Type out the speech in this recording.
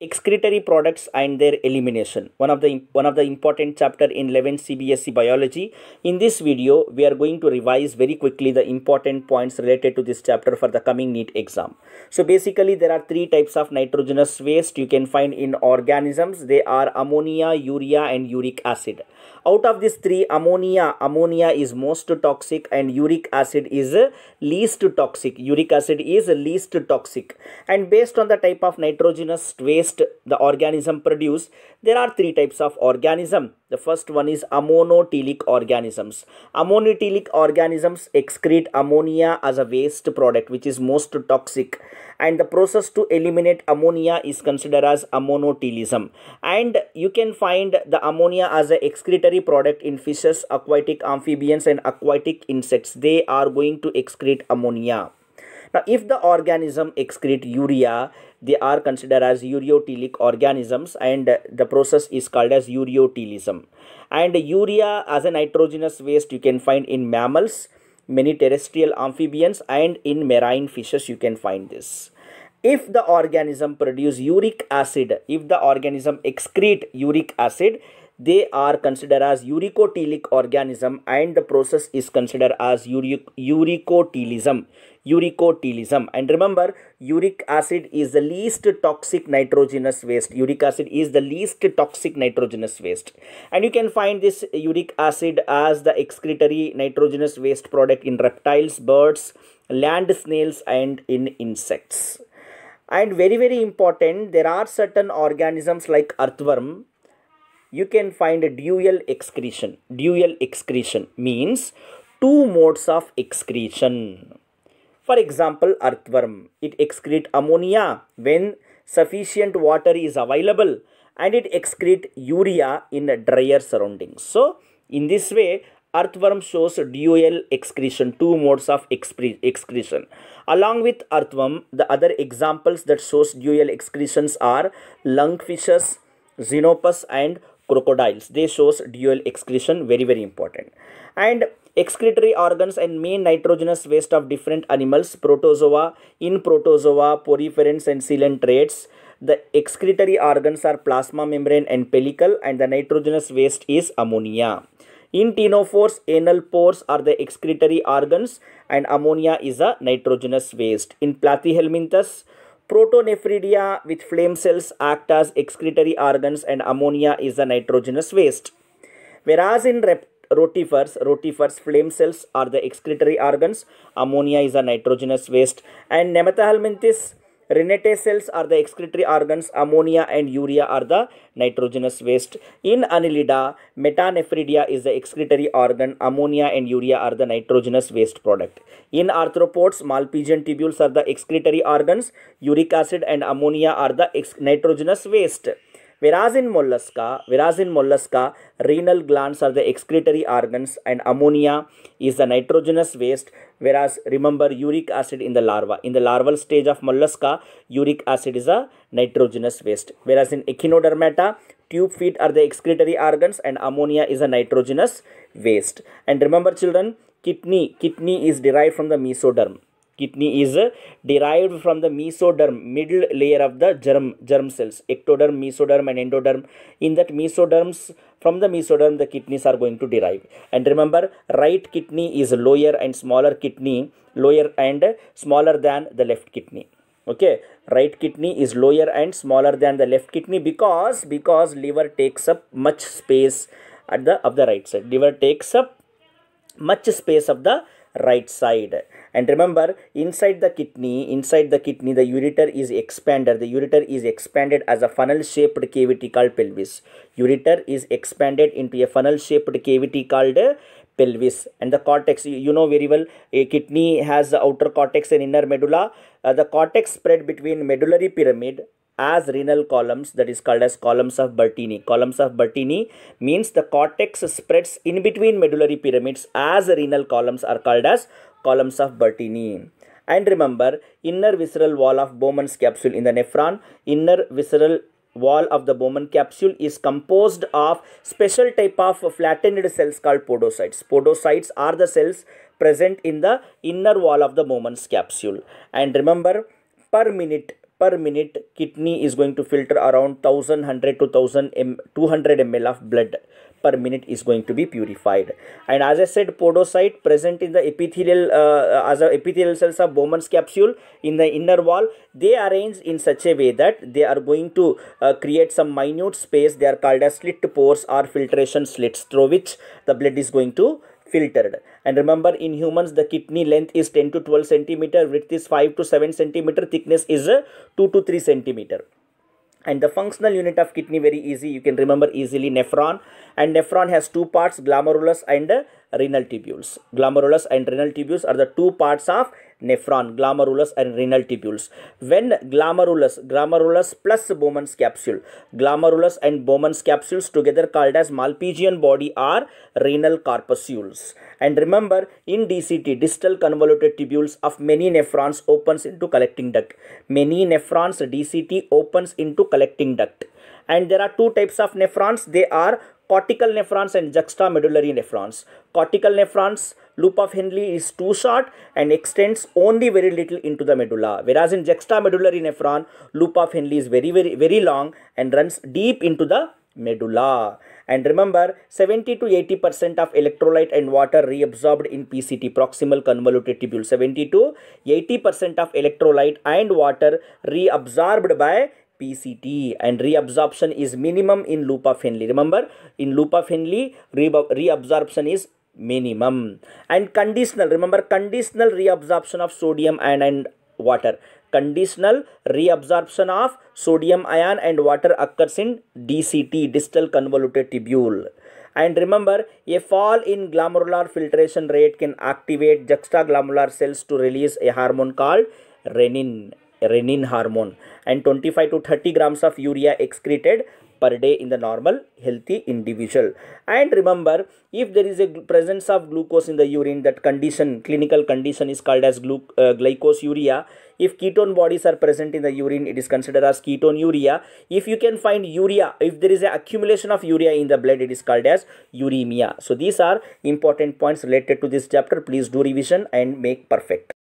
Excretory products and their elimination, one of the important chapter in 11th CBSE biology. In this video we are going to revise very quickly the important points related to this chapter for the coming NEET exam. So basically there are three types of nitrogenous waste you can find in organisms. They are ammonia, urea and uric acid. Out of these three, ammonia is most toxic and uric acid is least toxic. Uric acid is least toxic. And based on the type of nitrogenous waste the organism produce, there are three types of organism. The first one is ammonotelic organisms. Ammonotelic organisms excrete ammonia as a waste product which is most toxic, and the process to eliminate ammonia is considered as ammonotelism. And you can find the ammonia as an excretory product in fishes, aquatic amphibians and aquatic insects. They are going to excrete ammonia. Now, if the organism excrete urea, they are considered as ureotelic organisms, and the process is called as ureotelism. And urea as a nitrogenous waste you can find in mammals, many terrestrial amphibians and in marine fishes you can find this. If the organism produce uric acid, if the organism excrete uric acid, they are considered as uricotelic organism, and the process is considered as uricotelism. And remember, uric acid is the least toxic nitrogenous waste. Uric acid is the least toxic nitrogenous waste, and you can find this uric acid as the excretory nitrogenous waste product in reptiles, birds, land snails and in insects. And very important, there are certain organisms like earthworm. You can find a dual excretion. Dual excretion means two modes of excretion. For example, earthworm, it excretes ammonia when sufficient water is available, and it excretes urea in drier surroundings. So in this way, earthworm shows dual excretion, two modes of excretion. Along with earthworm, the other examples that shows dual excretions are lungfishes, xenopus and crocodiles. They shows dual excretion, very important. And excretory organs and main nitrogenous waste of different animals, protozoa, in protozoa, poriferans and coelentrates. The excretory organs are plasma membrane and pellicle, and the nitrogenous waste is ammonia. In ctenophores, anal pores are the excretory organs and ammonia is a nitrogenous waste. In platyhelminthes, protonephridia with flame cells act as excretory organs and ammonia is a nitrogenous waste. Whereas in rotifers, flame cells are the excretory organs, ammonia is a nitrogenous waste. And nemathelminthes, renate cells are the excretory organs, ammonia and urea are the nitrogenous waste. In annelida, metanephridia is the excretory organ, ammonia and urea are the nitrogenous waste product. In arthropods, malpighian tubules are the excretory organs, uric acid and ammonia are the nitrogenous waste. Whereas in mollusca, renal glands are the excretory organs and ammonia is the nitrogenous waste. Whereas remember, uric acid in the larva. In the larval stage of mollusca, uric acid is a nitrogenous waste. Whereas in echinodermata, tube feet are the excretory organs and ammonia is a nitrogenous waste. And remember children, kidney is derived from the mesoderm. Kidney is derived from the mesoderm, middle layer of the germ cells, ectoderm, mesoderm and endoderm. In that from the mesoderm, the kidneys are going to derive. And remember, right kidney is lower and smaller than the left kidney. Okay, right kidney is lower and smaller than the left kidney because liver takes up much space of the right side. Liver takes up much space of the right side. And remember, inside the kidney the ureter is expanded. The ureter is expanded as a funnel shaped cavity called pelvis. Ureter is expanded into a funnel shaped cavity called pelvis. And the cortex, you know very well, a kidney has the outer cortex and inner medulla. The cortex spread between medullary pyramid as renal columns, that is called as columns of Bertini. Columns of Bertini means the cortex spreads in between medullary pyramids as renal columns are called as columns of Bertini. And remember, inner visceral wall of Bowman's capsule in the nephron, inner visceral wall of the Bowman capsule is composed of special type of flattened cells called podocytes. Podocytes are the cells present in the inner wall of the Bowman's capsule. And remember, per minute per minute, kidney is going to filter around 1100 to 1200 ml of blood per minute is going to be purified. And as I said, podocyte present in the epithelial as a epithelial cells of Bowman's capsule in the inner wall, they arrange in such a way that they are going to create some minute space. They are called as slit pores or filtration slits through which the blood is going to filtered. And remember, in humans the kidney length is 10 to 12 centimeter, width is 5 to 7 centimeter, thickness is 2 to 3 centimeter. And the functional unit of kidney, very easy, you can remember easily, nephron. And nephron has two parts, glomerulus and renal tubules. Glomerulus and renal tubules are the two parts of nephron, glomerulus and renal tubules. When glomerulus plus Bowman's capsule, glomerulus and Bowman's capsules together called as Malpighian body are renal corpuscles. And remember, in DCT, distal convoluted tubules of many nephrons opens into collecting duct. Many nephrons DCT opens into collecting duct. And there are two types of nephrons. They are cortical nephrons and juxtamedullary nephrons. Cortical nephrons, loop of Henle is too short and extends only very little into the medulla. Whereas in juxtamedullary nephron, loop of Henle is very long and runs deep into the medulla. And remember, 70 to 80% of electrolyte and water reabsorbed in PCT, proximal convoluted tubule. 70 to 80% of electrolyte and water reabsorbed by PCT, and reabsorption is minimum in loop of Henle. Remember, in loop of Henle, reabsorption is minimum. And conditional, remember, conditional reabsorption of sodium ion and water. Conditional reabsorption of sodium ion and water occurs in DCT, distal convoluted tubule. And remember, a fall in glomerular filtration rate can activate juxtaglomerular cells to release a hormone called renin hormone, and 25 to 30 grams of urea excreted per day in the normal healthy individual. And remember, if there is a presence of glucose in the urine, that condition, clinical condition, is called as glycosuria. If ketone bodies are present in the urine, it is considered as ketonuria. If you can find urea, if there is an accumulation of urea in the blood, it is called as uremia. So these are important points related to this chapter. Please do revision and make perfect.